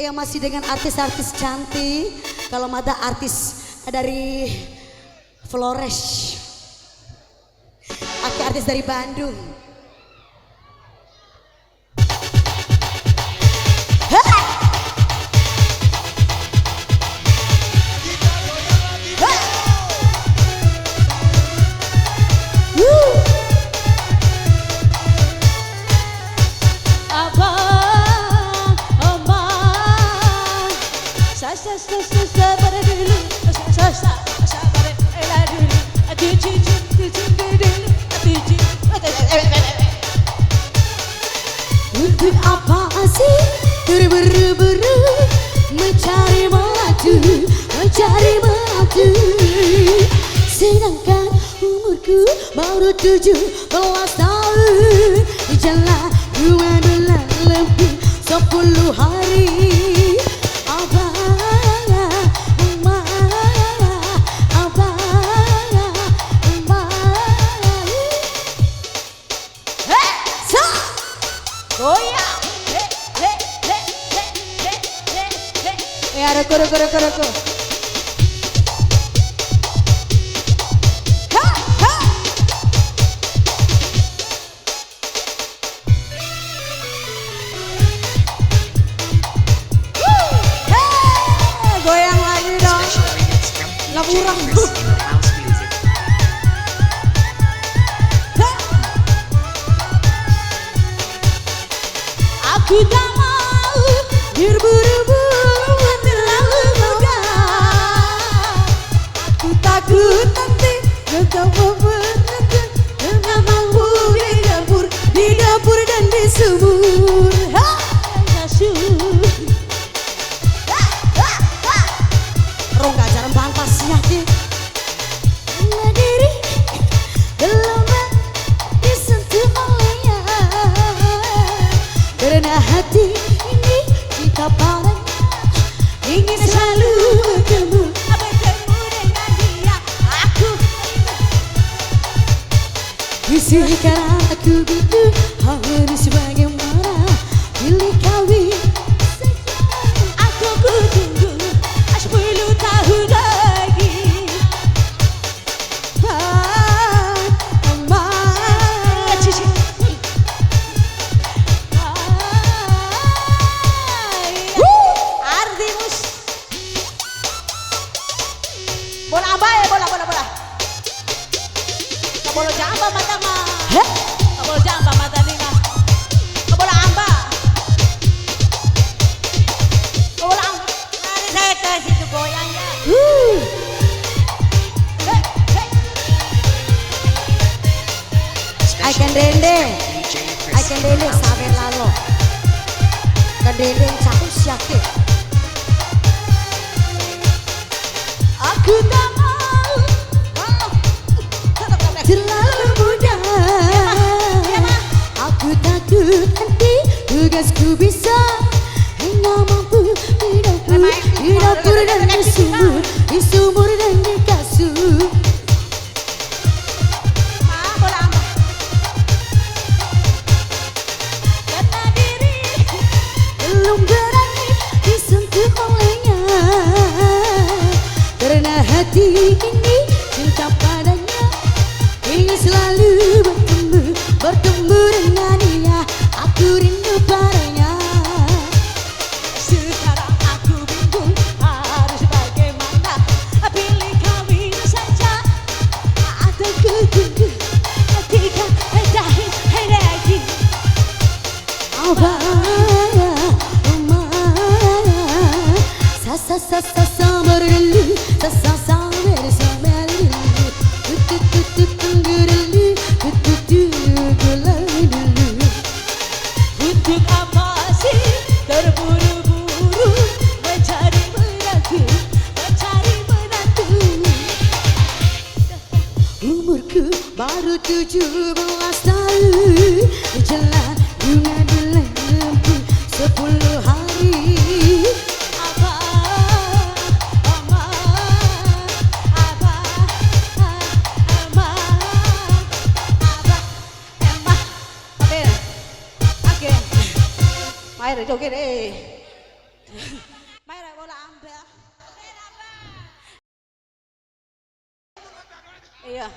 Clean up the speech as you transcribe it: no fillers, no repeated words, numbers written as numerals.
yang masih dengan artis-artis cantik. Kalau ada artis dari Flores, artis dari Bandung. Untuk apa sih terburu-buru mencari melati, sedangkan umurku baru 17 tahun. Di jalan 2 bulan lebih 10 hari. Reko. Goyang lagi dong. Laburang. Aku tak mau berburu-buru terlalu muda. Aku takut nanti kau berhenti dengan mampu di dapur dan di sumur. Rongga jarang pantas yakin. Diri belum disentuh olehnya, karena hati ini kita padanya ingin selalu bertemu dengan dia. Aku bisikan aku gitu, harus bagaimana pilih kawin saja. Aku tunggu 10 tahun lagi. Bola amba ya, bola. Kabolo jamba mata mah. Kabolo jamba mata nina. Kabolo amba. Kabolo amba. Nari saya tes itu goyang ya. I can dende sabar lalo. Dan dende cakap siake. Aku tak mau terlalu muda. Aku takut nanti tugasku bisa hanya mampu di dapur dan di sumur dan di kasur. Karena diri belum berani disentuh olehnya, karena hati ini cinta padanya ingin selalu bertemu dengan dia. Aku rindu padanya. Sekarang aku bingung harus bagaimana, pilih kawin saja atau ku tunggu 3 tahun lagi. Abaya, sabar dulu, sabar dulu. Untuk apa sih terburu-buru mencari menantu? Umurku baru 17 tahun. Di jalan 2 bulan lebih 10 hari. Air joget Mayra bola ambil. Iya.